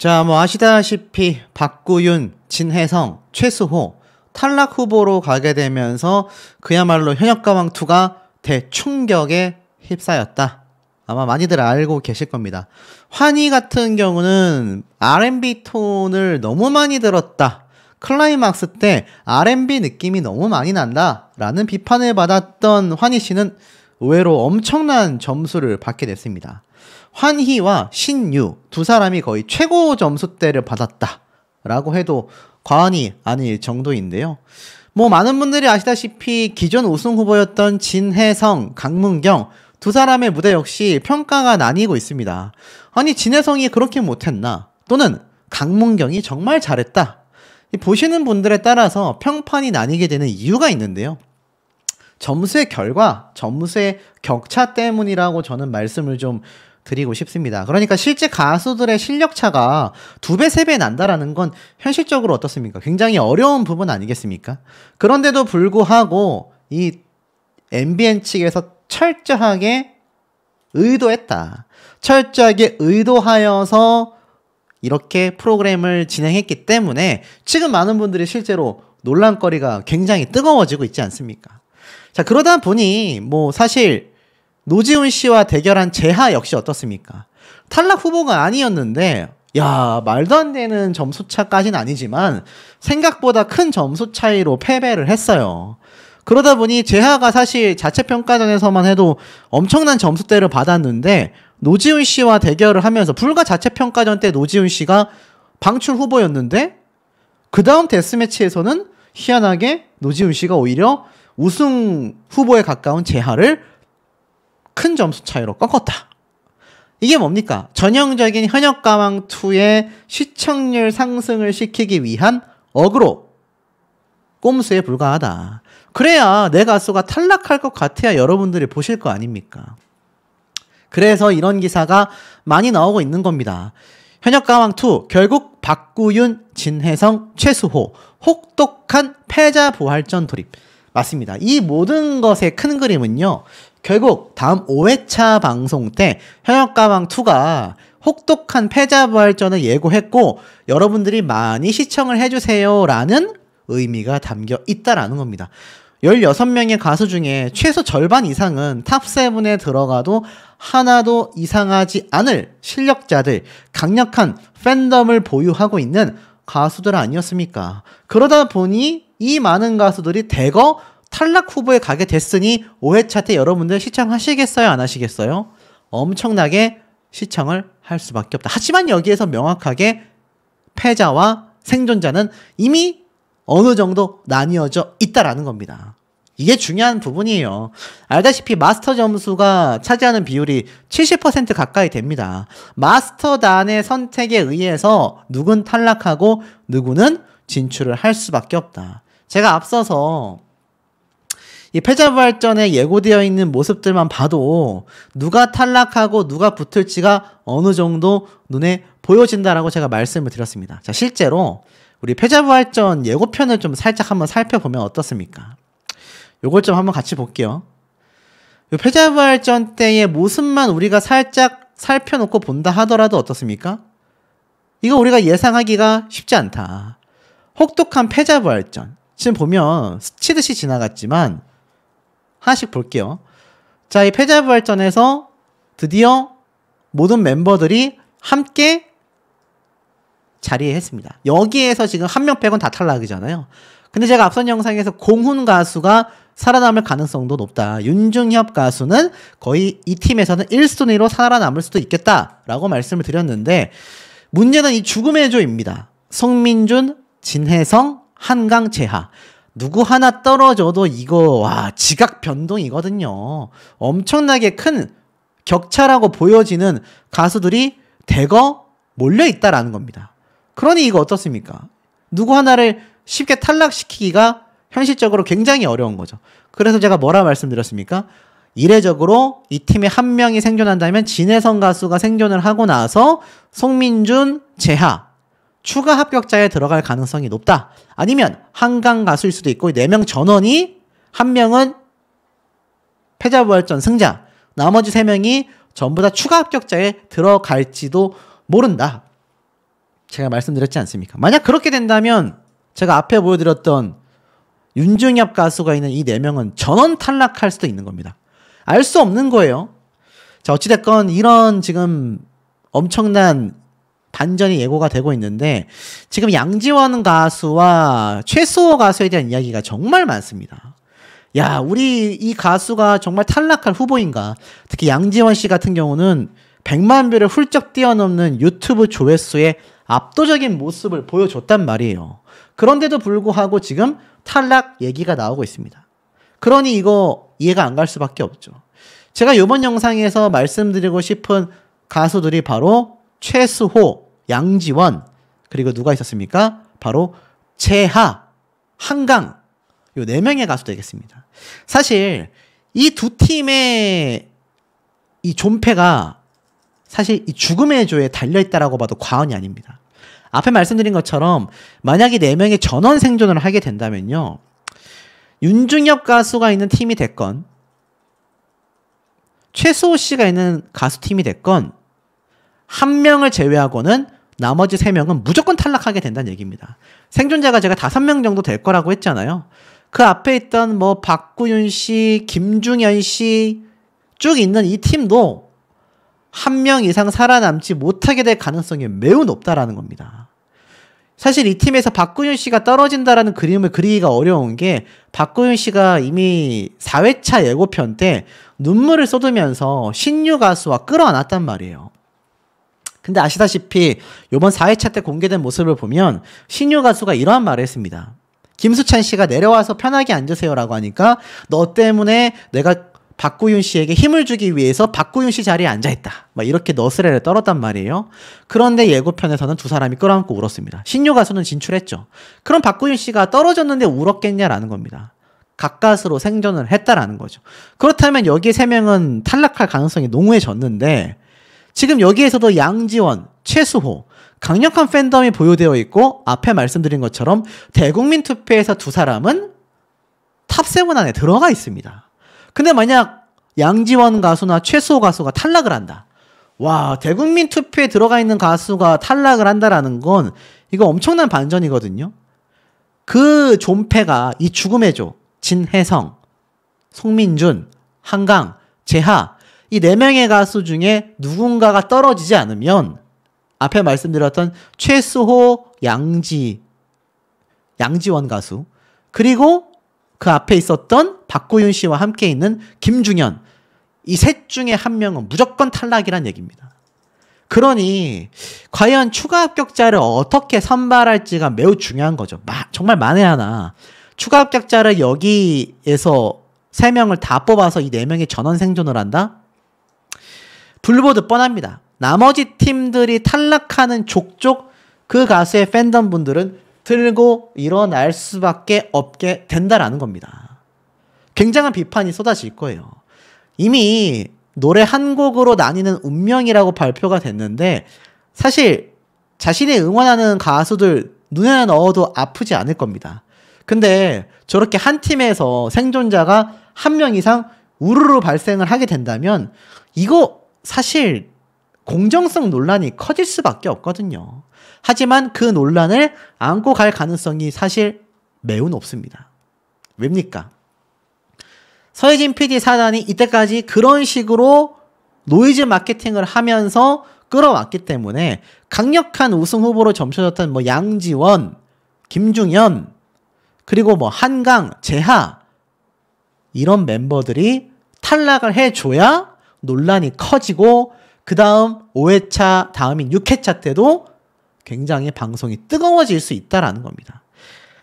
자, 뭐 아시다시피 박구윤, 진혜성, 최수호 탈락 후보로 가게 되면서 그야말로 현역가왕2가 대충격에 휩싸였다. 아마 많이들 알고 계실 겁니다. 환희 같은 경우는 R&B 톤을 너무 많이 들었다. 클라이막스 때 R&B 느낌이 너무 많이 난다 라는 비판을 받았던 환희 씨는 의외로 엄청난 점수를 받게 됐습니다. 환희와 신유 두 사람이 거의 최고 점수대를 받았다 라고 해도 과언이 아닐 정도인데요. 뭐 많은 분들이 아시다시피 기존 우승 후보였던 진혜성, 강문경 두 사람의 무대 역시 평가가 나뉘고 있습니다. 아니 진혜성이 그렇게 못했나? 또는 강문경이 정말 잘했다. 보시는 분들에 따라서 평판이 나뉘게 되는 이유가 있는데요. 점수의 결과, 점수의 격차 때문이라고 저는 말씀을 좀 드리고 싶습니다. 그러니까 실제 가수들의 실력 차가 2배, 3배 난다라는 건 현실적으로 어떻습니까? 굉장히 어려운 부분 아니겠습니까? 그런데도 불구하고 이 MBN 측에서 철저하게 의도했다. 철저하게 의도하여서 이렇게 프로그램을 진행했기 때문에 지금 많은 분들이 실제로 논란거리가 굉장히 뜨거워지고 있지 않습니까? 자, 그러다 보니 뭐 사실 노지훈 씨와 대결한 재하 역시 어떻습니까? 탈락 후보가 아니었는데 야, 말도 안 되는 점수차까지는 아니지만 생각보다 큰 점수 차이로 패배를 했어요. 그러다 보니 재하가 사실 자체평가전에서만 해도 엄청난 점수대를 받았는데 노지훈 씨와 대결을 하면서 불과 자체평가전 때 노지훈 씨가 방출 후보였는데 그 다음 데스매치에서는 희한하게 노지훈 씨가 오히려 우승 후보에 가까운 재하를 큰 점수 차이로 꺾었다. 이게 뭡니까? 전형적인 현역가왕2의 시청률 상승을 시키기 위한 어그로, 꼼수에 불과하다. 그래야 내 가수가 탈락할 것 같아야 여러분들이 보실 거 아닙니까? 그래서 이런 기사가 많이 나오고 있는 겁니다. 현역가왕2 결국 박구윤, 진혜성, 최수호 혹독한 패자 부활전 돌입. 맞습니다. 이 모든 것의 큰 그림은요. 결국 다음 5회차 방송 때 현역가왕2가 혹독한 패자 부활전을 예고했고 여러분들이 많이 시청을 해주세요 라는 의미가 담겨 있다라는 겁니다. 16명의 가수 중에 최소 절반 이상은 탑7에 들어가도 하나도 이상하지 않을 실력자들, 강력한 팬덤을 보유하고 있는 가수들 아니었습니까? 그러다 보니 이 많은 가수들이 대거 탈락 후보에 가게 됐으니 5회차 때 여러분들 시청하시겠어요? 안 하시겠어요? 엄청나게 시청을 할 수밖에 없다. 하지만 여기에서 명확하게 패자와 생존자는 이미 어느 정도 나뉘어져 있다라는 겁니다. 이게 중요한 부분이에요. 알다시피 마스터 점수가 차지하는 비율이 70% 가까이 됩니다. 마스터단의 선택에 의해서 누군 탈락하고 누구는 진출을 할 수밖에 없다. 제가 앞서서 이 패자부활전에 예고되어 있는 모습들만 봐도 누가 탈락하고 누가 붙을지가 어느 정도 눈에 보여진다라고 제가 말씀을 드렸습니다. 자, 실제로 우리 패자부활전 예고편을 좀 살짝 한번 살펴보면 어떻습니까? 요걸 좀 한번 같이 볼게요. 이 패자부활전 때의 모습만 우리가 살짝 살펴놓고 본다 하더라도 어떻습니까? 이거 우리가 예상하기가 쉽지 않다. 혹독한 패자부활전. 지금 보면 스치듯이 지나갔지만 하나씩 볼게요. 자, 이 패자부활전에서 드디어 모든 멤버들이 함께 자리했습니다. 여기에서 지금 한 명 빼곤 다 탈락이잖아요. 근데 제가 앞선 영상에서 공훈 가수가 살아남을 가능성도 높다. 윤중협 가수는 거의 이 팀에서는 1순위로 살아남을 수도 있겠다라고 말씀을 드렸는데 문제는 이 죽음의 조입니다. 송민준, 진혜성, 한강, 재하. 누구 하나 떨어져도 이거 와 지각 변동이거든요. 엄청나게 큰 격차라고 보여지는 가수들이 대거 몰려있다라는 겁니다. 그러니 이거 어떻습니까? 누구 하나를 쉽게 탈락시키기가 현실적으로 굉장히 어려운 거죠. 그래서 제가 뭐라 말씀드렸습니까? 이례적으로 이 팀에 한 명이 생존한다면 진혜성 가수가 생존을 하고 나서 송민준, 재하 추가 합격자에 들어갈 가능성이 높다. 아니면 한강 가수일 수도 있고 4명 전원이 한 명은 패자부활전 승자, 나머지 3명이 전부 다 추가 합격자에 들어갈지도 모른다. 제가 말씀드렸지 않습니까? 만약 그렇게 된다면 제가 앞에 보여드렸던 윤중엽 가수가 있는 이 4명은 전원 탈락할 수도 있는 겁니다. 알 수 없는 거예요. 자, 어찌됐건 이런 지금 엄청난 반전이 예고가 되고 있는데 지금 양지원 가수와 최수호 가수에 대한 이야기가 정말 많습니다. 야, 우리 이 가수가 정말 탈락할 후보인가? 특히 양지원 씨 같은 경우는 100만 뷰를 훌쩍 뛰어넘는 유튜브 조회수의 압도적인 모습을 보여줬단 말이에요. 그런데도 불구하고 지금 탈락 얘기가 나오고 있습니다. 그러니 이거 이해가 안 갈 수밖에 없죠. 제가 이번 영상에서 말씀드리고 싶은 가수들이 바로 최수호, 양지원, 그리고 누가 있었습니까? 바로 재하, 한강, 요 4명의 가수 되겠습니다. 사실 이 두 팀의 이 존폐가 사실 이 죽음의 조에 달려있다라고 봐도 과언이 아닙니다. 앞에 말씀드린 것처럼 만약 이 4명의 전원 생존을 하게 된다면요, 윤중엽 가수가 있는 팀이 됐건 최수호 씨가 있는 가수팀이 됐건 한 명을 제외하고는 나머지 3명은 무조건 탈락하게 된다는 얘기입니다. 생존자가 제가 5명 정도 될 거라고 했잖아요. 그 앞에 있던 뭐 박구윤 씨, 김중현 씨 쭉 있는 이 팀도 1명 이상 살아남지 못하게 될 가능성이 매우 높다라는 겁니다. 사실 이 팀에서 박구윤 씨가 떨어진다라는 그림을 그리기가 어려운 게 박구윤 씨가 이미 4회차 예고편 때 눈물을 쏟으면서 신유 가수와 끌어안았단 말이에요. 근데 아시다시피 이번 4회차 때 공개된 모습을 보면 신유 가수가 이러한 말을 했습니다. 김수찬 씨가 내려와서 편하게 앉으세요라고 하니까 너 때문에 내가 박구윤 씨에게 힘을 주기 위해서 박구윤 씨 자리에 앉아있다. 막 이렇게 너스레를 떨었단 말이에요. 그런데 예고편에서는 두 사람이 끌어안고 울었습니다. 신유 가수는 진출했죠. 그럼 박구윤 씨가 떨어졌는데 울었겠냐라는 겁니다. 가까스로 생존을 했다라는 거죠. 그렇다면 여기 3명은 탈락할 가능성이 농후해졌는데 지금 여기에서도 양지원, 최수호 강력한 팬덤이 보유되어 있고 앞에 말씀드린 것처럼 대국민 투표에서 두 사람은 탑7 안에 들어가 있습니다. 근데 만약 양지원 가수나 최수호 가수가 탈락을 한다. 와, 대국민 투표에 들어가 있는 가수가 탈락을 한다라는 건 이거 엄청난 반전이거든요. 그 존폐가 이 죽음의 조, 진혜성, 송민준, 한강, 재하 이 4명의 가수 중에 누군가가 떨어지지 않으면 앞에 말씀드렸던 최수호, 양지원 가수 그리고 그 앞에 있었던 박구윤 씨와 함께 있는 김중현 이 셋 중에 한 명은 무조건 탈락이란 얘기입니다. 그러니 과연 추가 합격자를 어떻게 선발할지가 매우 중요한 거죠. 정말 만에 하나 추가 합격자를 여기에서 3명을 다 뽑아서 이 4명이 전원 생존을 한다? 불보듯 뻔합니다. 나머지 팀들이 탈락하는 족족 그 가수의 팬덤 분들은 들고 일어날 수밖에 없게 된다라는 겁니다. 굉장한 비판이 쏟아질 거예요. 이미 노래 한 곡으로 나뉘는 운명이라고 발표가 됐는데 사실 자신이 응원하는 가수들 눈에 넣어도 아프지 않을 겁니다. 근데 저렇게 한 팀에서 생존자가 1명 이상 우르르 발생을 하게 된다면 이거 사실 공정성 논란이 커질 수밖에 없거든요. 하지만 그 논란을 안고 갈 가능성이 사실 매우 높습니다. 왜입니까? 서혜진 PD 사단이 이때까지 그런 식으로 노이즈 마케팅을 하면서 끌어왔기 때문에 강력한 우승 후보로 점쳐졌던 뭐 양지원, 김중현, 그리고 뭐 한강, 재하 이런 멤버들이 탈락을 해줘야 논란이 커지고 그 다음 5회차 다음인 6회차 때도 굉장히 방송이 뜨거워질 수 있다라는 겁니다.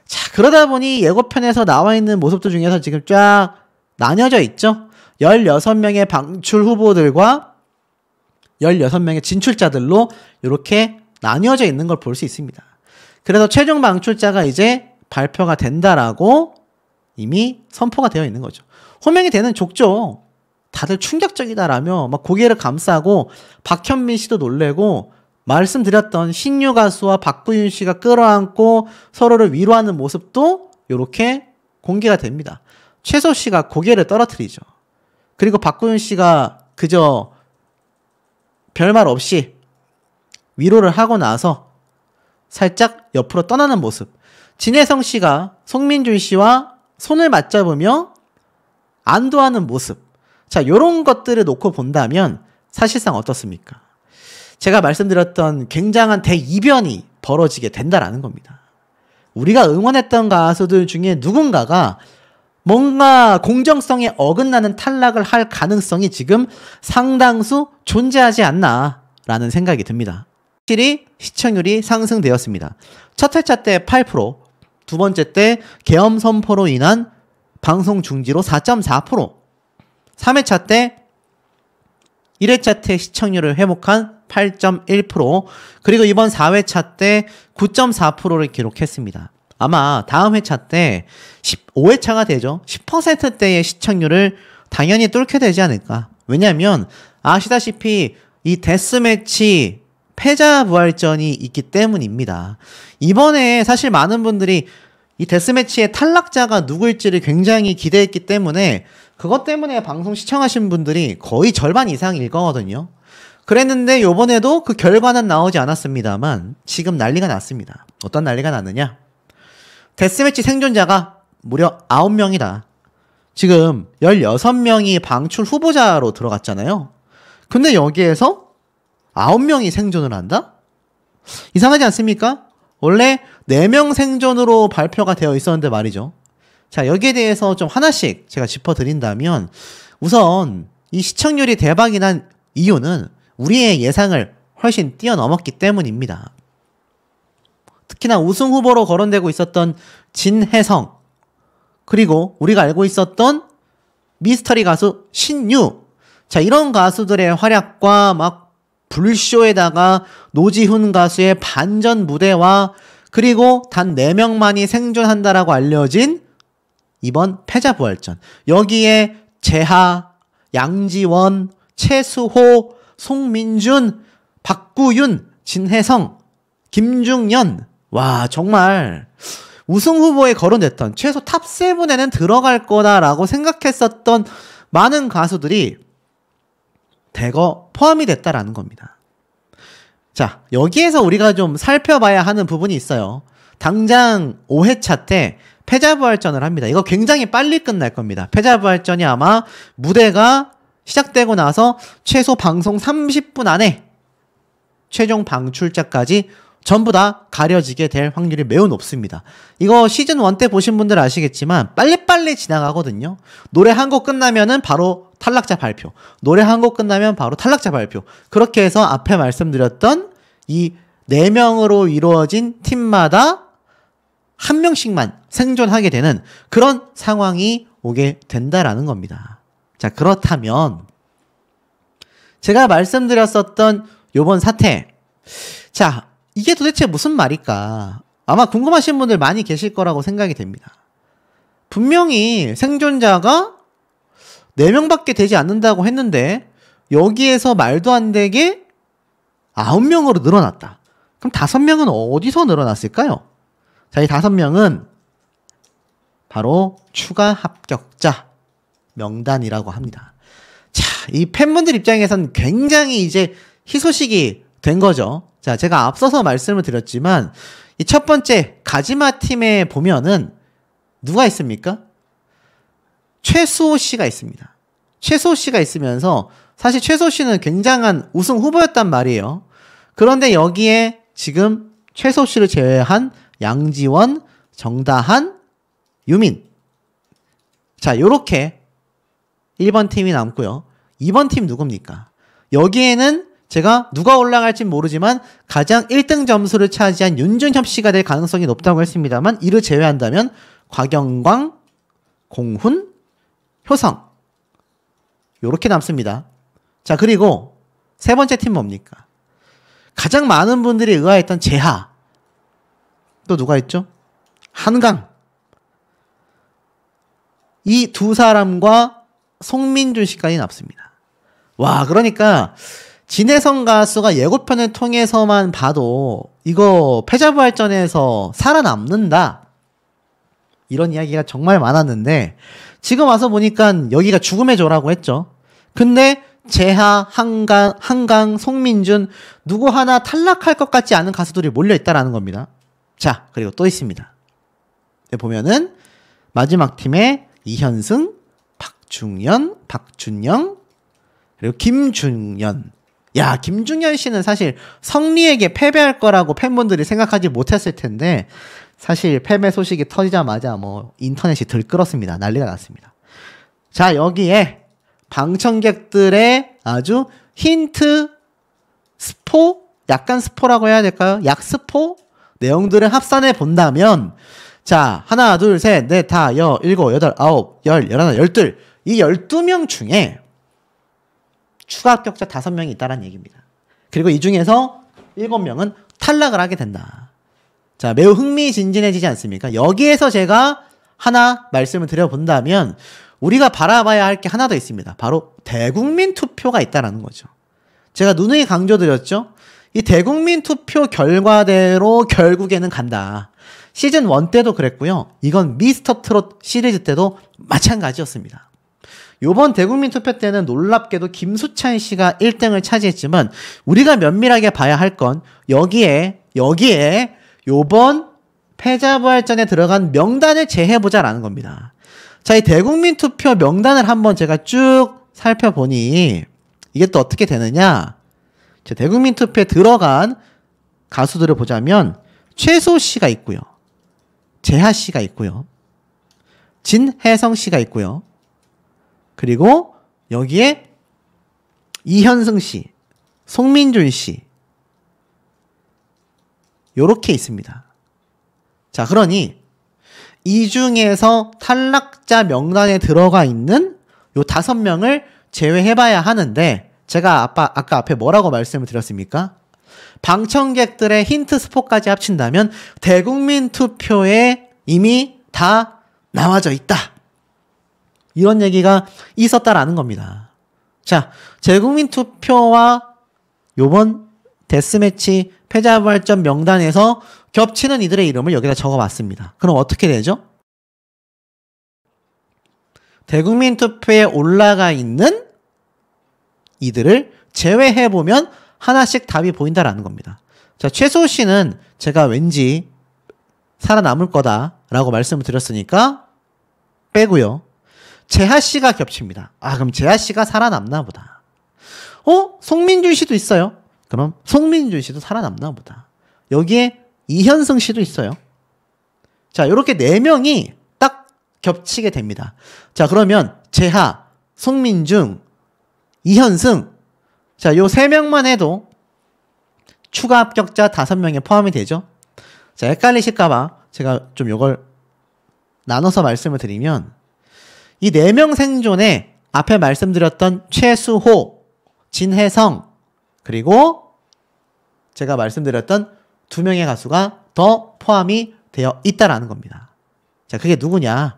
자, 그러다 보니 예고편에서 나와 있는 모습들 중에서 지금 쫙 나뉘어져 있죠. 16명의 방출 후보들과 16명의 진출자들로 이렇게 나뉘어져 있는 걸 볼 수 있습니다. 그래서 최종 방출자가 이제 발표가 된다라고 이미 선포가 되어 있는 거죠. 호명이 되는 족죠. 다들 충격적이다라며 막 고개를 감싸고 박현민 씨도 놀래고 말씀드렸던 신유 가수와 박구윤 씨가 끌어안고 서로를 위로하는 모습도 이렇게 공개가 됩니다. 최소 씨가 고개를 떨어뜨리죠. 그리고 박구윤 씨가 그저 별말 없이 위로를 하고 나서 살짝 옆으로 떠나는 모습. 진혜성 씨가 송민준 씨와 손을 맞잡으며 안도하는 모습. 자, 요런 것들을 놓고 본다면 사실상 어떻습니까? 제가 말씀드렸던 굉장한 대이변이 벌어지게 된다라는 겁니다. 우리가 응원했던 가수들 중에 누군가가 뭔가 공정성에 어긋나는 탈락을 할 가능성이 지금 상당수 존재하지 않나라는 생각이 듭니다. 확실히 시청률이 상승되었습니다. 첫 회차 때 8%, 두 번째 때 계엄 선포로 인한 방송 중지로 4.4%, 3회차 때 1회차 때 시청률을 회복한 8.1%, 그리고 이번 4회차 때 9.4%를 기록했습니다. 아마 다음 회차 때 15회차가 되죠. 10%대의 시청률을 당연히 뚫게 되지 않을까. 왜냐하면 아시다시피 이 데스매치 패자부활전이 있기 때문입니다. 이번에 사실 많은 분들이 이 데스매치의 탈락자가 누구일지를 굉장히 기대했기 때문에 그것 때문에 방송 시청하신 분들이 거의 절반 이상일 거거든요. 그랬는데 요번에도 그 결과는 나오지 않았습니다만 지금 난리가 났습니다. 어떤 난리가 났느냐? 데스매치 생존자가 무려 9명이다. 지금 16명이 방출 후보자로 들어갔잖아요. 근데 여기에서 9명이 생존을 한다? 이상하지 않습니까? 원래 4명 생존으로 발표가 되어 있었는데 말이죠. 자, 여기에 대해서 좀 하나씩 제가 짚어드린다면 우선 이 시청률이 대박이 난 이유는 우리의 예상을 훨씬 뛰어넘었기 때문입니다. 특히나 우승 후보로 거론되고 있었던 진혜성, 그리고 우리가 알고 있었던 미스터리 가수 신유. 자, 이런 가수들의 활약과 막 불쇼에다가 노지훈 가수의 반전 무대와 그리고 단 4명만이 생존한다라고 알려진 이번 패자부활전. 여기에 재하, 양지원, 최수호, 송민준, 박구윤, 진혜성, 김중연. 와, 정말 우승 후보에 거론됐던 최소 탑7에는 들어갈 거다라고 생각했었던 많은 가수들이 대거 포함이 됐다라는 겁니다. 자, 여기에서 우리가 좀 살펴봐야 하는 부분이 있어요. 당장 5회차 때 패자부활전을 합니다. 이거 굉장히 빨리 끝날 겁니다. 패자부활전이 아마 무대가 시작되고 나서 최소 방송 30분 안에 최종 방출자까지 전부 다 가려지게 될 확률이 매우 높습니다. 이거 시즌1 때 보신 분들 아시겠지만 빨리빨리 지나가거든요. 노래 한 곡 끝나면은 바로 탈락자 발표. 노래 한 곡 끝나면 바로 탈락자 발표. 그렇게 해서 앞에 말씀드렸던 이 4명으로 이루어진 팀마다 한 명씩만 생존하게 되는 그런 상황이 오게 된다라는 겁니다. 자, 그렇다면 제가 말씀드렸었던 요번 사태. 자, 이게 도대체 무슨 말일까? 아마 궁금하신 분들 많이 계실 거라고 생각이 됩니다. 분명히 생존자가 4명밖에 되지 않는다고 했는데 여기에서 말도 안 되게 9명으로 늘어났다. 그럼 5명은 어디서 늘어났을까요? 자, 이 5명은 바로 추가 합격자 명단이라고 합니다. 자, 이 팬분들 입장에선 굉장히 이제 희소식이 된 거죠. 자, 제가 앞서서 말씀을 드렸지만 이 첫 번째 가지마 팀에 보면은 누가 있습니까? 최수호 씨가 있습니다. 최수호 씨가 있으면서 사실 최수호 씨는 굉장한 우승 후보였단 말이에요. 그런데 여기에 지금 최수호 씨를 제외한 양지원, 정다한, 유민. 자, 요렇게 1번 팀이 남고요. 2번 팀 누굽니까? 여기에는 제가 누가 올라갈진 모르지만 가장 1등 점수를 차지한 윤준협 씨가 될 가능성이 높다고 했습니다만 이를 제외한다면 곽영광, 공훈, 효성 요렇게 남습니다. 자, 그리고 세 번째 팀 뭡니까? 가장 많은 분들이 의아했던 재하. 또 누가 있죠? 한강. 이 두 사람과 송민준 씨까지 남습니다. 와, 그러니까 진혜성 가수가 예고편을 통해서만 봐도 이거 패자부활전에서 살아남는다. 이런 이야기가 정말 많았는데 지금 와서 보니까 여기가 죽음의 조라고 했죠. 근데 재하, 한강, 송민준 누구 하나 탈락할 것 같지 않은 가수들이 몰려있다라는 겁니다. 자, 그리고 또 있습니다. 여기 보면은 마지막 팀에 이현승, 박중현, 박준영, 그리고 김중현. 야, 김중현 씨는 사실 성리에게 패배할 거라고 팬분들이 생각하지 못했을 텐데 사실 패배 소식이 터지자마자 뭐 인터넷이 들끓었습니다. 난리가 났습니다. 자, 여기에 방청객들의 아주 힌트 스포? 약간 스포라고 해야 될까요? 약스포? 내용들을 합산해 본다면 자, 하나, 둘, 셋, 넷, 다, 일곱, 여덟, 아홉, 열하나, 열둘. 이 12명 중에 추가 합격자 5명이 있다는 얘기입니다. 그리고 이 중에서 7명은 탈락을 하게 된다. 자, 매우 흥미진진해지지 않습니까? 여기에서 제가 하나 말씀을 드려본다면 우리가 바라봐야 할 게 하나 더 있습니다. 바로 대국민 투표가 있다는 거죠. 제가 누누이 강조드렸죠? 이 대국민 투표 결과대로 결국에는 간다. 시즌 1 때도 그랬고요. 이건 미스터 트롯 시리즈 때도 마찬가지였습니다. 요번 대국민 투표 때는 놀랍게도 김수찬 씨가 1등을 차지했지만 우리가 면밀하게 봐야 할 건 여기에 요번 패자부활전에 들어간 명단을 재해보자라는 겁니다. 자, 이 대국민 투표 명단을 한번 제가 쭉 살펴보니 이게 또 어떻게 되느냐. 자, 대국민 투표에 들어간 가수들을 보자면 최소 씨가 있고요. 재하 씨가 있고요. 진혜성 씨가 있고요. 그리고 여기에 이현승 씨, 송민준 씨 요렇게 있습니다. 자, 그러니 이 중에서 탈락자 명단에 들어가 있는 요 5명을 제외해봐야 하는데 제가 아까 앞에 뭐라고 말씀을 드렸습니까? 방청객들의 힌트 스포까지 합친다면 대국민 투표에 이미 다 나와져 있다. 이런 얘기가 있었다라는 겁니다. 자, 대국민 투표와 요번 데스매치 패자부활전 명단에서 겹치는 이들의 이름을 여기다 적어봤습니다. 그럼 어떻게 되죠? 대국민 투표에 올라가 있는 이들을 제외해보면 하나씩 답이 보인다라는 겁니다. 자, 최소 씨는 제가 왠지 살아남을 거다라고 말씀을 드렸으니까 빼고요. 재하 씨가 겹칩니다. 아, 그럼 재하 씨가 살아남나 보다. 송민준 씨도 있어요. 그럼 송민준 씨도 살아남나 보다. 여기에 이현승 씨도 있어요. 자, 이렇게 4명이 딱 겹치게 됩니다. 자, 그러면 재하, 송민준, 이현승. 자, 요 3명만 해도 추가 합격자 5명에 포함이 되죠. 자, 헷갈리실까봐 제가 좀 요걸 나눠서 말씀을 드리면 이 4명 생존에 앞에 말씀드렸던 최수호, 진혜성, 그리고 제가 말씀드렸던 2명의 가수가 더 포함이 되어 있다라는 겁니다. 자, 그게 누구냐?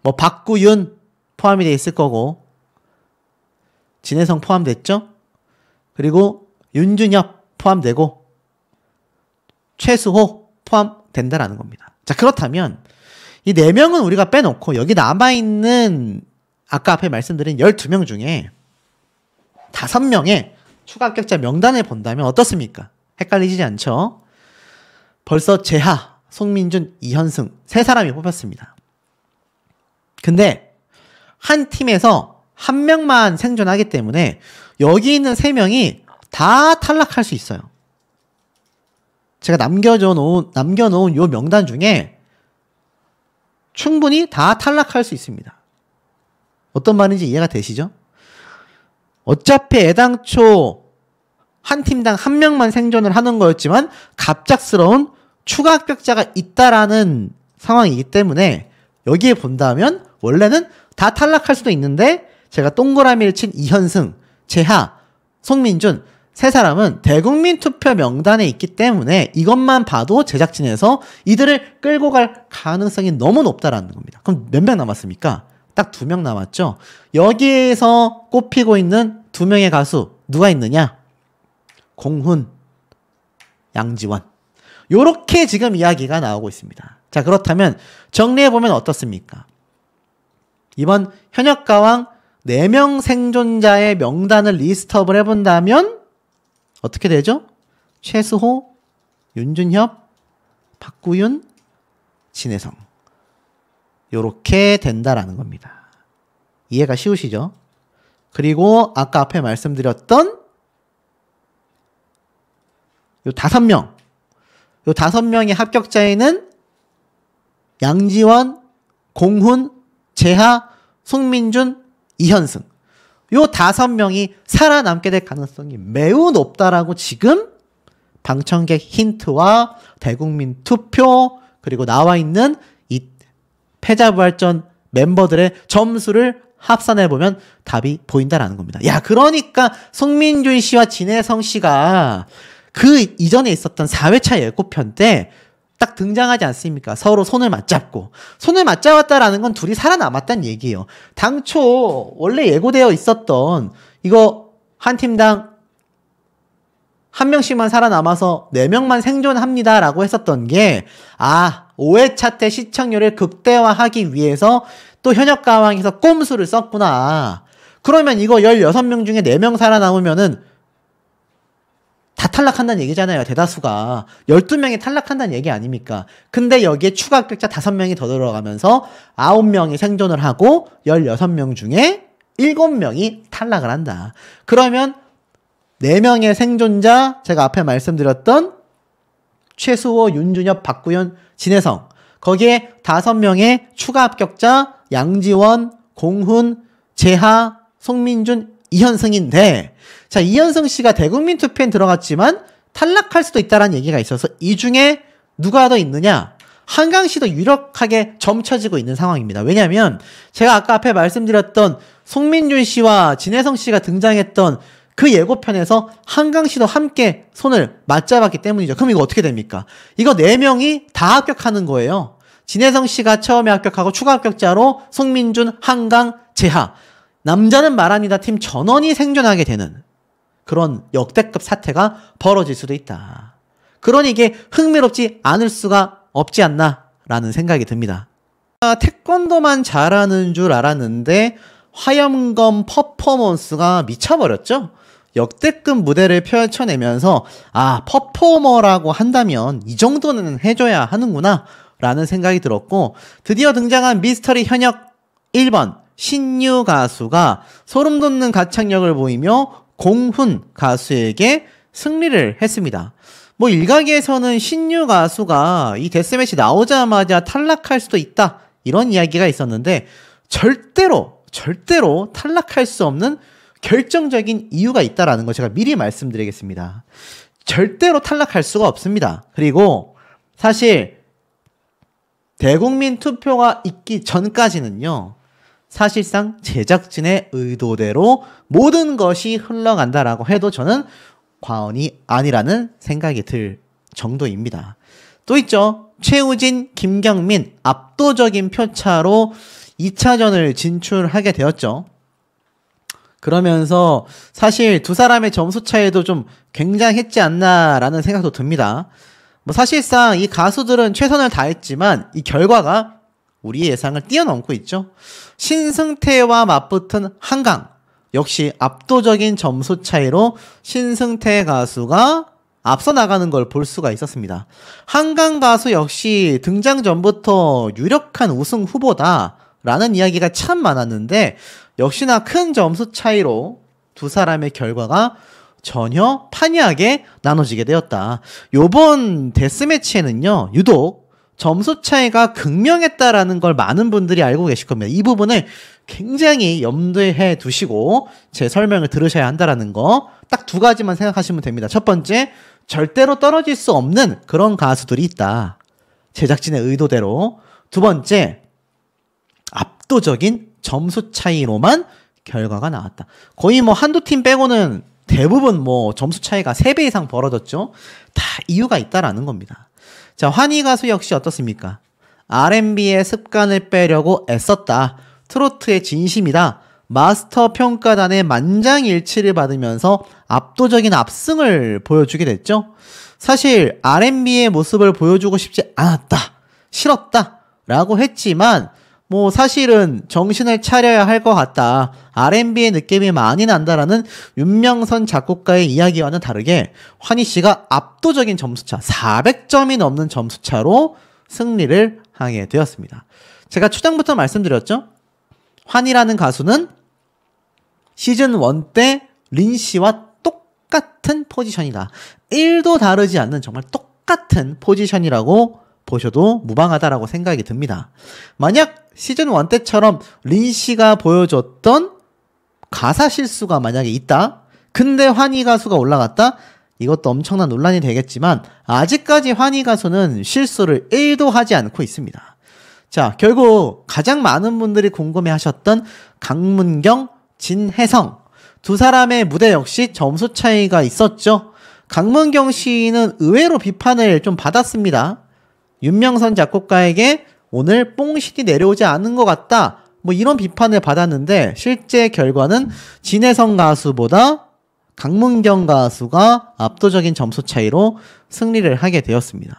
뭐 박구윤 포함이 되어 있을 거고 진혜성 포함됐죠? 그리고 윤준엽 포함되고 최수호 포함된다라는 겁니다. 자, 그렇다면 이 4명은 우리가 빼놓고 여기 남아있는 아까 앞에 말씀드린 12명 중에 5명의 추가 합격자 명단을 본다면 어떻습니까? 헷갈리지 않죠? 벌써 재하, 송민준, 이현승 3사람이 뽑혔습니다. 근데 한 팀에서 1명만 생존하기 때문에 여기 있는 3명이 다 탈락할 수 있어요. 제가 남겨놓은 요 명단 중에 충분히 다 탈락할 수 있습니다. 어떤 말인지 이해가 되시죠? 어차피 애당초 한 팀당 1명만 생존을 하는 거였지만 갑작스러운 추가 합격자가 있다라는 상황이기 때문에 여기에 본다면 원래는 다 탈락할 수도 있는데 제가 동그라미를 친 이현승, 재하, 송민준 3사람은 대국민 투표 명단에 있기 때문에 이것만 봐도 제작진에서 이들을 끌고 갈 가능성이 너무 높다라는 겁니다. 그럼 몇 명 남았습니까? 딱 2명 남았죠. 여기에서 꼽히고 있는 2명의 가수 누가 있느냐? 공훈, 양지원. 요렇게 지금 이야기가 나오고 있습니다. 자, 그렇다면 정리해보면 어떻습니까? 이번 현역가왕 4명 생존자의 명단을 리스트업을 해본다면 어떻게 되죠? 최수호, 윤준협, 박구윤, 진혜성. 요렇게 된다라는 겁니다. 이해가 쉬우시죠? 그리고 아까 앞에 말씀드렸던 요 5명. 요 5명의 합격자에는 양지원, 공훈, 재하, 송민준, 이현승. 요 5명이 살아남게 될 가능성이 매우 높다라고 지금 방청객 힌트와 대국민 투표 그리고 나와 있는 이 패자부활전 멤버들의 점수를 합산해보면 답이 보인다라는 겁니다. 야, 그러니까 송민준 씨와 진혜성 씨가 그 이전에 있었던 4회차 예고편 때 딱 등장하지 않습니까? 서로 손을 맞잡고. 손을 맞잡았다라는 건 둘이 살아남았다는 얘기예요. 당초 원래 예고되어 있었던 이거 한 팀당 한 명씩만 살아남아서 4명만 생존합니다라고 했었던 게 5회차 때 시청률을 극대화하기 위해서 또 현역가왕에서 꼼수를 썼구나. 그러면 이거 16명 중에 4명 살아남으면은 다 탈락한다는 얘기잖아요. 대다수가. 12명이 탈락한다는 얘기 아닙니까? 근데 여기에 추가 합격자 5명이 더 들어가면서 9명이 생존을 하고 16명 중에 7명이 탈락을 한다. 그러면 4명의 생존자, 제가 앞에 말씀드렸던 최수호, 윤준엽, 박구현, 진혜성. 거기에 5명의 추가 합격자 양지원, 공훈, 재하, 송민준, 이현승인데, 자, 이현승 씨가 대국민 투표에 들어갔지만 탈락할 수도 있다라는 얘기가 있어서 이 중에 누가 더 있느냐? 한강 씨도 유력하게 점쳐지고 있는 상황입니다. 왜냐하면 제가 아까 앞에 말씀드렸던 송민준 씨와 진혜성 씨가 등장했던 그 예고편에서 한강 씨도 함께 손을 맞잡았기 때문이죠. 그럼 이거 어떻게 됩니까? 이거 4명이 다 합격하는 거예요. 진혜성 씨가 처음에 합격하고 추가 합격자로 송민준, 한강, 재하. 남자는 말합니다. 팀 전원이 생존하게 되는 그런 역대급 사태가 벌어질 수도 있다. 그러니 이게 흥미롭지 않을 수가 없지 않나라는 생각이 듭니다. 태권도만 잘하는 줄 알았는데 화염검 퍼포먼스가 미쳐버렸죠. 역대급 무대를 펼쳐내면서 퍼포머라고 한다면 이 정도는 해줘야 하는구나 라는 생각이 들었고, 드디어 등장한 미스터리 현역 1번 신유 가수가 소름 돋는 가창력을 보이며 공훈 가수에게 승리를 했습니다. 뭐 일각에서는 신유 가수가 이 데스매치 나오자마자 탈락할 수도 있다 이런 이야기가 있었는데 절대로 탈락할 수 없는 결정적인 이유가 있다라는 거 제가 미리 말씀드리겠습니다. 절대로 탈락할 수가 없습니다. 그리고 사실 대국민 투표가 있기 전까지는요, 사실상 제작진의 의도대로 모든 것이 흘러간다라고 해도 저는 과언이 아니라는 생각이 들 정도입니다. 또 있죠. 최우진, 김경민 압도적인 표차로 2차전을 진출하게 되었죠. 그러면서 사실 두 사람의 점수 차이도 좀 굉장했지 않나라는 생각도 듭니다. 뭐 사실상 이 가수들은 최선을 다했지만 이 결과가 우리의 예상을 뛰어넘고 있죠. 신승태와 맞붙은 한강 역시 압도적인 점수 차이로 신승태 가수가 앞서 나가는 걸 볼 수가 있었습니다. 한강 가수 역시 등장 전부터 유력한 우승 후보다라는 이야기가 참 많았는데 역시나 큰 점수 차이로 두 사람의 결과가 전혀 판이하게 나눠지게 되었다. 요번 데스매치에는요, 유독 점수 차이가 극명했다라는 걸 많은 분들이 알고 계실 겁니다. 이 부분을 굉장히 염두에 두시고 제 설명을 들으셔야 한다라는 거 딱 2가지만 생각하시면 됩니다. 첫 번째, 절대로 떨어질 수 없는 그런 가수들이 있다. 제작진의 의도대로. 두 번째, 압도적인 점수 차이로만 결과가 나왔다. 거의 뭐 한두 팀 빼고는 대부분 뭐 점수 차이가 3배 이상 벌어졌죠. 다 이유가 있다라는 겁니다. 자, 환희 가수 역시 어떻습니까? R&B의 습관을 빼려고 애썼다. 트로트의 진심이다. 마스터 평가단의 만장일치를 받으면서 압도적인 압승을 보여주게 됐죠. 사실 R&B의 모습을 보여주고 싶지 않았다. 싫었다. 라고 했지만 뭐 사실은 정신을 차려야 할 것 같다. R&B의 느낌이 많이 난다라는 윤명선 작곡가의 이야기와는 다르게 환희 씨가 압도적인 점수차, 400점이 넘는 점수차로 승리를 하게 되었습니다. 제가 초장부터 말씀드렸죠? 환희라는 가수는 시즌 1 때 린 씨와 똑같은 포지션이다. 1도 다르지 않는 정말 똑같은 포지션이라고 보셔도 무방하다라고 생각이 듭니다. 만약 시즌 1 때처럼 린 씨가 보여줬던 가사 실수가 만약에 있다. 근데 환희 가수가 올라갔다. 이것도 엄청난 논란이 되겠지만 아직까지 환희 가수는 실수를 1도 하지 않고 있습니다. 자, 결국 가장 많은 분들이 궁금해하셨던 강문경, 진혜성 두 사람의 무대 역시 점수 차이가 있었죠. 강문경 씨는 의외로 비판을 좀 받았습니다. 윤명선 작곡가에게 오늘 뽕신이 내려오지 않은 것 같다. 뭐 이런 비판을 받았는데 실제 결과는 진혜성 가수보다 강문경 가수가 압도적인 점수 차이로 승리를 하게 되었습니다.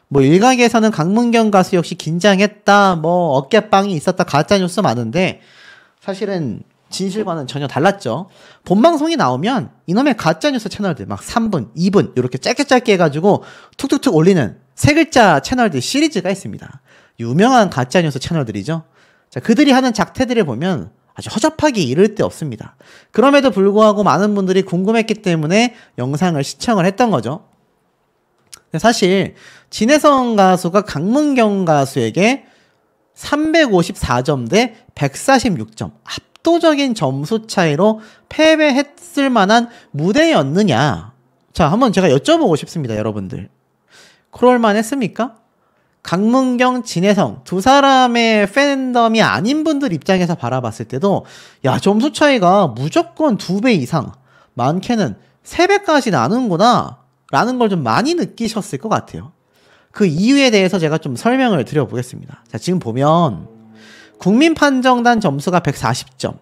뭐 일각에서는 강문경 가수 역시 긴장했다, 뭐 어깨빵이 있었다, 가짜뉴스 많은데 사실은 진실과는 전혀 달랐죠. 본방송이 나오면 이놈의 가짜뉴스 채널들 막 3분, 2분 이렇게 짧게 해가지고 툭툭툭 올리는 세 글자 채널들 시리즈가 있습니다. 유명한 가짜뉴스 채널들이죠. 자, 그들이 하는 작태들을 보면 아주 허접하기 이를 데 없습니다. 그럼에도 불구하고 많은 분들이 궁금했기 때문에 영상을 시청을 했던 거죠. 사실 진혜성 가수가 강문경 가수에게 354점 대 146점 압도적인 점수 차이로 패배했을 만한 무대였느냐. 자, 한번 제가 여쭤보고 싶습니다, 여러분들. 그럴만 했습니까? 강문경, 진혜성 두 사람의 팬덤이 아닌 분들 입장에서 바라봤을 때도 야, 점수 차이가 무조건 2배 이상, 많게는 3배까지 나는구나 라는 걸 좀 많이 느끼셨을 것 같아요. 그 이유에 대해서 제가 좀 설명을 드려보겠습니다. 자, 지금 보면 국민판정단 점수가 140점,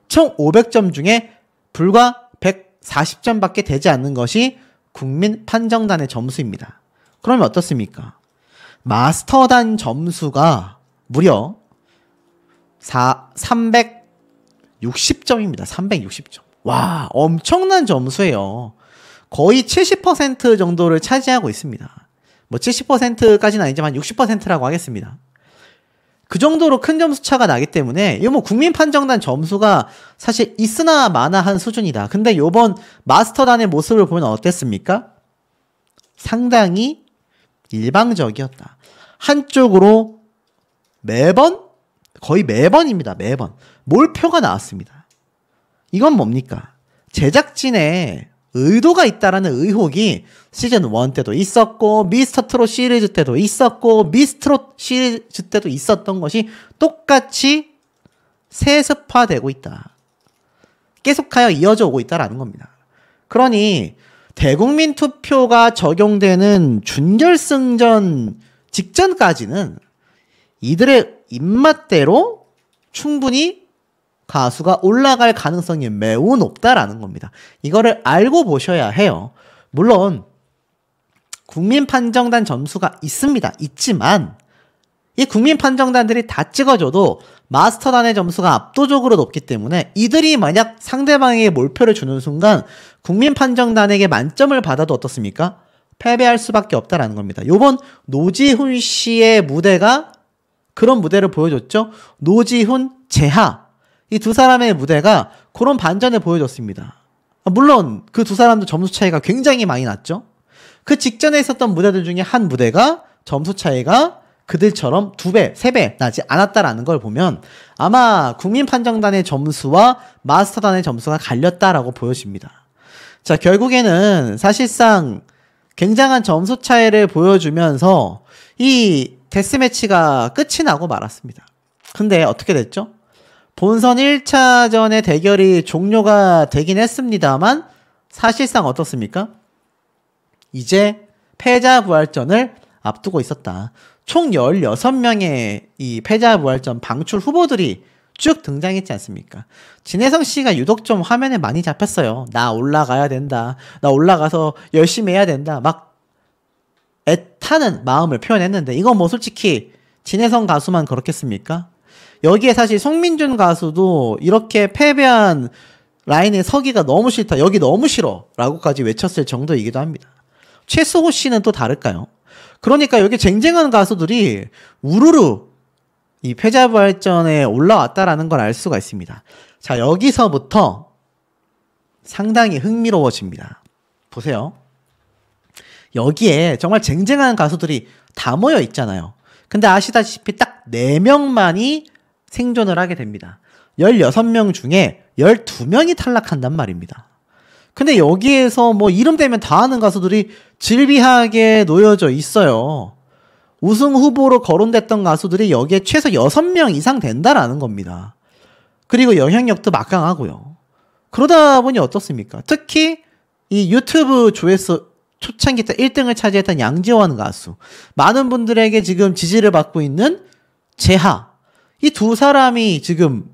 총 500점 중에 불과 140점밖에 되지 않는 것이 국민판정단의 점수입니다. 그러면 어떻습니까? 마스터단 점수가 무려 360점입니다. 360점. 와, 엄청난 점수예요. 거의 70% 정도를 차지하고 있습니다. 뭐 70%까지는 아니지만 60%라고 하겠습니다. 그 정도로 큰 점수 차가 나기 때문에 이거 뭐 국민판정단 점수가 사실 있으나 마나한 수준이다. 근데 요번 마스터단의 모습을 보면 어땠습니까? 상당히 일방적이었다. 한쪽으로 매번, 거의 매번입니다. 매번 몰표가 나왔습니다. 이건 뭡니까? 제작진의 의도가 있다라는 의혹이 시즌 1 때도 있었고 미스터 트롯 시리즈 때도 있었고 미스트롯 시리즈 때도 있었던 것이 똑같이 세습화되고 있다. 계속하여 이어져 오고 있다라는 겁니다. 그러니 대국민 투표가 적용되는 준결승전 직전까지는 이들의 입맛대로 충분히 가수가 올라갈 가능성이 매우 높다라는 겁니다. 이거를 알고 보셔야 해요. 물론 국민판정단 점수가 있습니다. 있지만 이 국민판정단들이 다 찍어줘도 마스터단의 점수가 압도적으로 높기 때문에 이들이 만약 상대방에게 몰표를 주는 순간 국민판정단에게 만점을 받아도 어떻습니까? 패배할 수밖에 없다라는 겁니다. 요번 노지훈 씨의 무대가 그런 무대를 보여줬죠. 노지훈, 재하 이 두 사람의 무대가 그런 반전을 보여줬습니다. 물론 그 두 사람도 점수 차이가 굉장히 많이 났죠. 그 직전에 있었던 무대들 중에 한 무대가 점수 차이가 그들처럼 2배, 3배 나지 않았다라는 걸 보면 아마 국민판정단의 점수와 마스터단의 점수가 갈렸다라고 보여집니다. 자, 결국에는 사실상 굉장한 점수 차이를 보여주면서 이 데스매치가 끝이 나고 말았습니다. 근데 어떻게 됐죠? 본선 1차전의 대결이 종료가 되긴 했습니다만 사실상 어떻습니까? 이제 패자부활전을 앞두고 있었다. 총 16명의 이 패자부활전 방출 후보들이 쭉 등장했지 않습니까? 진혜성 씨가 유독 좀 화면에 많이 잡혔어요. 나 올라가야 된다. 나 올라가서 열심히 해야 된다. 막 애타는 마음을 표현했는데 이건 뭐 솔직히 진혜성 가수만 그렇겠습니까? 여기에 사실 송민준 가수도 이렇게 패배한 라인에 서기가 너무 싫다. 여기 너무 싫어. 라고까지 외쳤을 정도이기도 합니다. 최수호 씨는 또 다를까요? 그러니까 여기 쟁쟁한 가수들이 우르르 이 패자부활전에 올라왔다라는 걸 알 수가 있습니다. 자, 여기서부터 상당히 흥미로워집니다. 보세요. 여기에 정말 쟁쟁한 가수들이 다 모여 있잖아요. 근데 아시다시피 딱 4명만이 생존을 하게 됩니다. 16명 중에 12명이 탈락한단 말입니다. 근데 여기에서 뭐 이름 대면 다 아는 가수들이 질비하게 놓여져 있어요. 우승 후보로 거론됐던 가수들이 여기에 최소 6명 이상 된다라는 겁니다. 그리고 영향력도 막강하고요. 그러다 보니 어떻습니까? 특히 이 유튜브 조회수 초창기 때 1등을 차지했던 양지원 가수, 많은 분들에게 지금 지지를 받고 있는 재하, 이 두 사람이 지금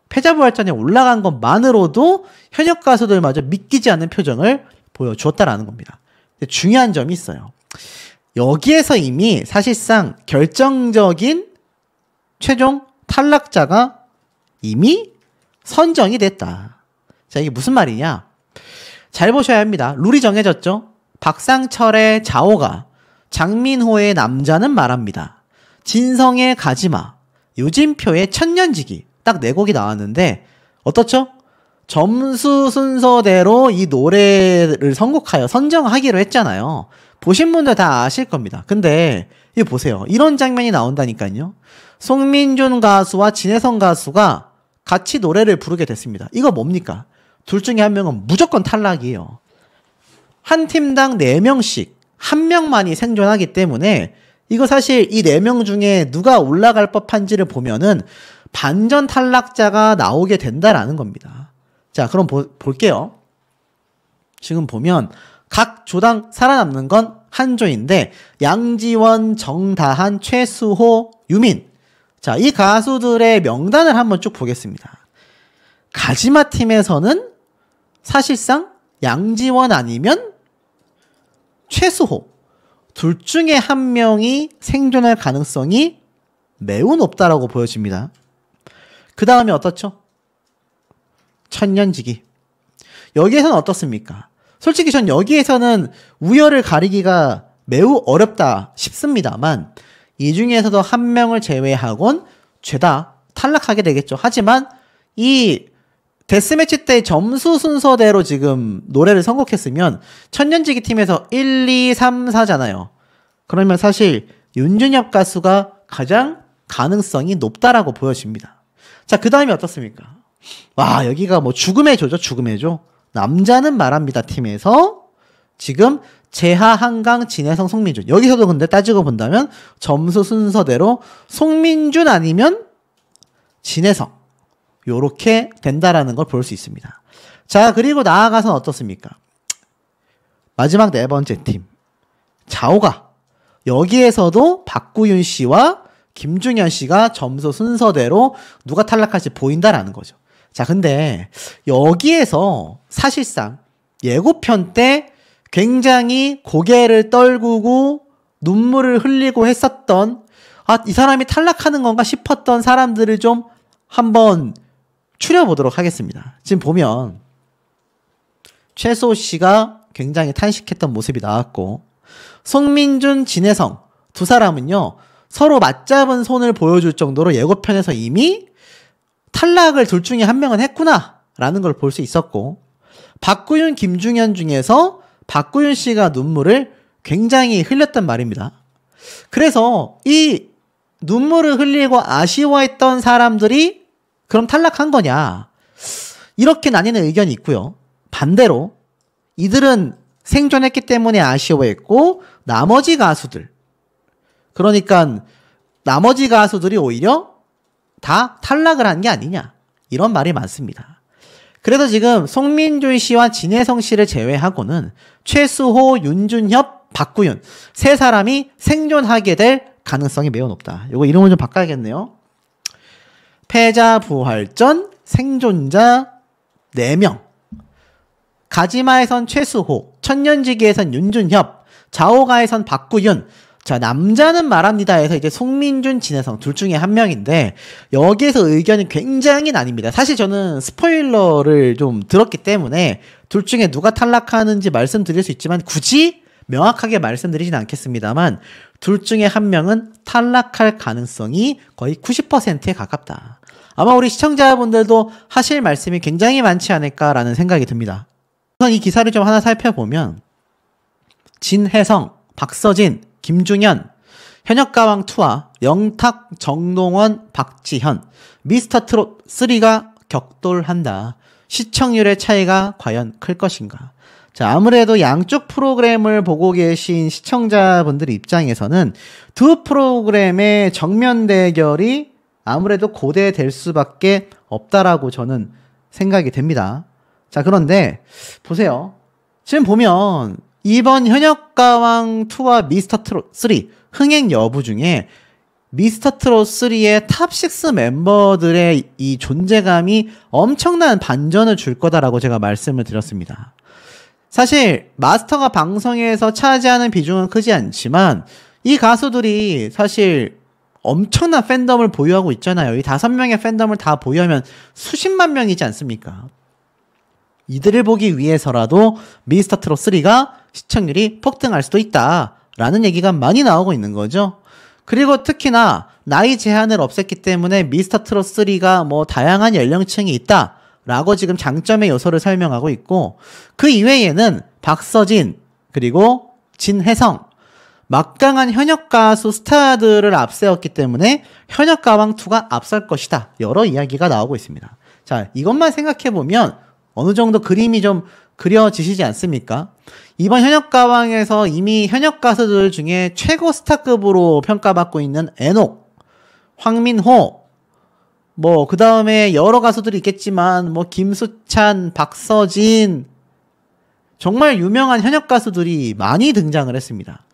패자부활전에 올라간 것만으로도 현역 가수들마저 믿기지 않는 표정을 보여주었다라는 겁니다. 중요한 점이 있어요. 여기에서 이미 사실상 결정적인 최종 탈락자가 이미 선정이 됐다. 자, 이게 무슨 말이냐? 잘 보셔야 합니다. 룰이 정해졌죠? 박상철의 자오가, 장민호의 남자는 말합니다, 진성의 가지마, 유진표의 천년지기, 딱 4곡이 나왔는데 어떻죠? 점수 순서대로 이 노래를 선곡하여 선정하기로 했잖아요. 보신 분들 다 아실 겁니다. 근데 이거 보세요. 이런 장면이 나온다니까요. 송민준 가수와 진혜성 가수가 같이 노래를 부르게 됐습니다. 이거 뭡니까? 둘 중에 한 명은 무조건 탈락이에요. 한 팀당 4명씩 한 명만이 생존하기 때문에 이거 사실 이 4명 중에 누가 올라갈 법한지를 보면은 반전 탈락자가 나오게 된다라는 겁니다. 자, 그럼 볼게요. 지금 보면 각 조당 살아남는 건 한 조인데 양지원, 정다한, 최수호, 유민. 자, 이 가수들의 명단을 한번 쭉 보겠습니다. 가지마 팀에서는 사실상 양지원 아니면 최수호 둘 중에 한 명이 생존할 가능성이 매우 높다라고 보여집니다. 그 다음에 어떻죠? 천년지기. 여기에서는 어떻습니까? 솔직히 전 여기에서는 우열을 가리기가 매우 어렵다 싶습니다만 이 중에서도 한 명을 제외하곤 죄다 탈락하게 되겠죠. 하지만 이 데스매치 때 점수 순서대로 지금 노래를 선곡했으면 천년지기 팀에서 1, 2, 3, 4잖아요. 그러면 사실 윤준엽 가수가 가장 가능성이 높다라고 보여집니다. 자, 그 다음에 어떻습니까? 와, 여기가 뭐 죽음의 조죠. 죽음의 조. 남자는 말합니다 팀에서 지금 재하, 한강, 진혜성, 송민준. 여기서도 근데 따지고 본다면 점수 순서대로 송민준 아니면 진혜성 요렇게 된다라는 걸 볼 수 있습니다. 자, 그리고 나아가서는 어떻습니까? 마지막 4번째 팀 자오가. 여기에서도 박구윤 씨와 김중현 씨가 점수 순서대로 누가 탈락할지 보인다라는 거죠. 자, 근데 여기에서 사실상 예고편 때 굉장히 고개를 떨구고 눈물을 흘리고 했었던, 아, 이 사람이 탈락하는 건가 싶었던 사람들을 좀 한번 추려보도록 하겠습니다. 지금 보면 최수호 씨가 굉장히 탄식했던 모습이 나왔고, 송민준, 진혜성 두 사람은요 서로 맞잡은 손을 보여줄 정도로 예고편에서 이미 탈락을 둘 중에 한 명은 했구나 라는 걸 볼 수 있었고, 박구윤, 김중현 중에서 박구윤 씨가 눈물을 굉장히 흘렸단 말입니다. 그래서 이 눈물을 흘리고 아쉬워했던 사람들이 그럼 탈락한 거냐, 이렇게 나뉘는 의견이 있고요. 반대로 이들은 생존했기 때문에 아쉬워했고 나머지 가수들, 그러니까 나머지 가수들이 오히려 다 탈락을 한 게 아니냐, 이런 말이 많습니다. 그래서 지금 송민준 씨와 진혜성 씨를 제외하고는 최수호, 윤준협, 박구윤 세 사람이 생존하게 될 가능성이 매우 높다. 이거 이름을 좀 바꿔야겠네요. 패자부활전 생존자 4명. 가지마에선 최수호, 천년지기에선 윤준협, 자오가에선 박구윤, 자, 남자는 말합니다에서 이제 송민준, 진혜성 둘 중에 한 명인데 여기에서 의견이 굉장히 나뉩니다. 사실 저는 스포일러를 좀 들었기 때문에 둘 중에 누가 탈락하는지 말씀드릴 수 있지만 굳이 명확하게 말씀드리진 않겠습니다만 둘 중에 한 명은 탈락할 가능성이 거의 90%에 가깝다. 아마 우리 시청자분들도 하실 말씀이 굉장히 많지 않을까라는 생각이 듭니다. 우선 이 기사를 좀 하나 살펴보면 진혜성, 박서진, 김중현, 현역가왕2와 영탁, 정동원, 박지현, 미스터트롯 3가 격돌한다. 시청률의 차이가 과연 클 것인가? 자, 아무래도 양쪽 프로그램을 보고 계신 시청자분들 입장에서는 두 프로그램의 정면 대결이 아무래도 고대될 수밖에 없다라고 저는 생각이 됩니다. 자, 그런데 보세요. 지금 보면 이번 현역가왕2와 미스터트롯 3 흥행 여부 중에 미스터트롯 3의 탑6 멤버들의 이 존재감이 엄청난 반전을 줄 거다라고 제가 말씀을 드렸습니다. 사실 마스터가 방송에서 차지하는 비중은 크지 않지만 이 가수들이 사실 엄청난 팬덤을 보유하고 있잖아요. 이 5명의 팬덤을 다 보유하면 수십만 명이지 않습니까? 이들을 보기 위해서라도 미스터트롯 3가 시청률이 폭등할 수도 있다라는 얘기가 많이 나오고 있는 거죠. 그리고 특히나 나이 제한을 없앴기 때문에 미스터트롯 3가 뭐 다양한 연령층이 있다라고 지금 장점의 요소를 설명하고 있고 그 이외에는 박서진 그리고 진혜성 막강한 현역 가수 스타들을 앞세웠기 때문에 현역가왕2가 앞설 것이다. 여러 이야기가 나오고 있습니다. 자, 이것만 생각해보면 어느 정도 그림이 좀 그려지시지 않습니까? 이번 현역가왕에서 이미 현역 가수들 중에 최고 스타급으로 평가받고 있는 애녹, 황민호, 뭐 그 다음에 여러 가수들이 있겠지만 뭐 김수찬, 박서진 정말 유명한 현역 가수들이 많이 등장을 했습니다.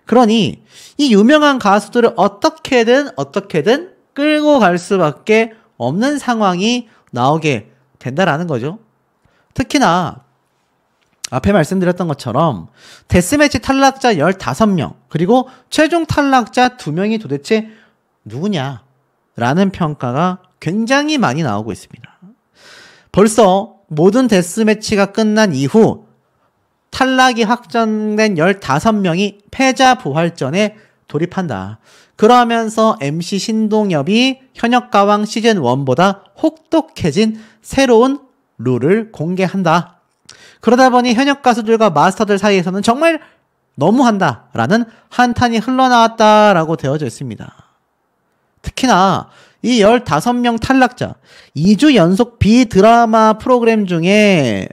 그러니 이 유명한 가수들을 어떻게든 끌고 갈 수밖에 없는 상황이 나오게 된다라는 거죠. 특히나 앞에 말씀드렸던 것처럼 데스매치 탈락자 15명 그리고 최종 탈락자 2명이 도대체 누구냐라는 평가가 굉장히 많이 나오고 있습니다. 벌써 모든 데스매치가 끝난 이후 탈락이 확정된 15명이 패자 부활전에 돌입한다. 그러면서 MC 신동엽이 현역가왕 시즌1보다 혹독해진 새로운 룰을 공개한다. 그러다 보니 현역 가수들과 마스터들 사이에서는 정말 너무한다라는 한탄이 흘러나왔다라고 되어져 있습니다. 특히나 이 15명 탈락자 2주 연속 비드라마 프로그램 중에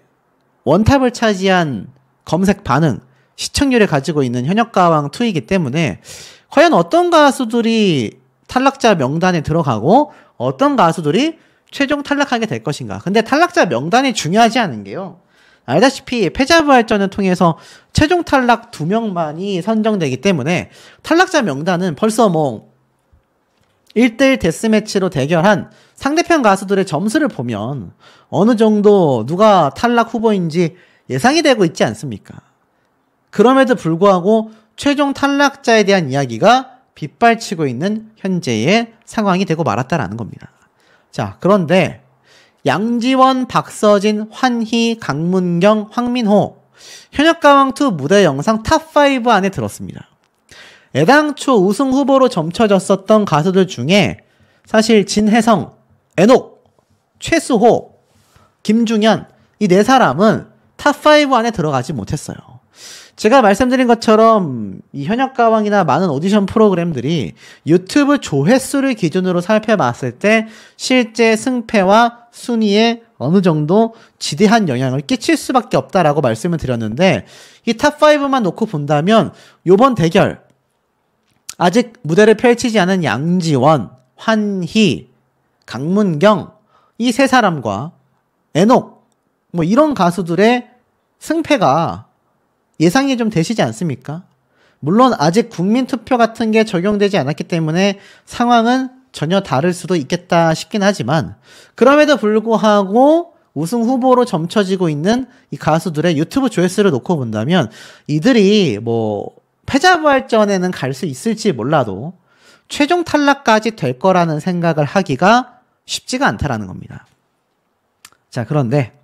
원탑을 차지한 검색 반응, 시청률을 가지고 있는 현역가왕2이기 때문에 과연 어떤 가수들이 탈락자 명단에 들어가고 어떤 가수들이 최종 탈락하게 될 것인가. 근데 탈락자 명단이 중요하지 않은 게요. 알다시피 패자부활전을 통해서 최종 탈락 2명만이 선정되기 때문에 탈락자 명단은 벌써 뭐 1대1 데스매치로 대결한 상대편 가수들의 점수를 보면 어느 정도 누가 탈락 후보인지 예상이 되고 있지 않습니까? 그럼에도 불구하고 최종 탈락자에 대한 이야기가 빗발치고 있는 현재의 상황이 되고 말았다라는 겁니다. 자, 그런데 양지원, 박서진, 환희, 강문경, 황민호 현역가왕2 무대 영상 탑5 안에 들었습니다. 애당초 우승 후보로 점쳐졌었던 가수들 중에 사실 진혜성, 애녹, 최수호, 김중현 이 4사람은 탑5 안에 들어가지 못했어요. 제가 말씀드린 것처럼 이 현역가왕이나 많은 오디션 프로그램들이 유튜브 조회수를 기준으로 살펴봤을 때 실제 승패와 순위에 어느 정도 지대한 영향을 끼칠 수밖에 없다라고 말씀을 드렸는데 이 탑5만 놓고 본다면 이번 대결 아직 무대를 펼치지 않은 양지원, 환희, 강문경 이 3사람과 애녹 뭐 이런 가수들의 승패가 예상이 좀 되시지 않습니까? 물론 아직 국민투표 같은 게 적용되지 않았기 때문에 상황은 전혀 다를 수도 있겠다 싶긴 하지만 그럼에도 불구하고 우승 후보로 점쳐지고 있는 이 가수들의 유튜브 조회수를 놓고 본다면 이들이 뭐 패자부활전에는 갈 수 있을지 몰라도 최종 탈락까지 될 거라는 생각을 하기가 쉽지가 않다라는 겁니다. 자, 그런데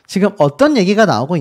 지금 어떤 얘기가 나오고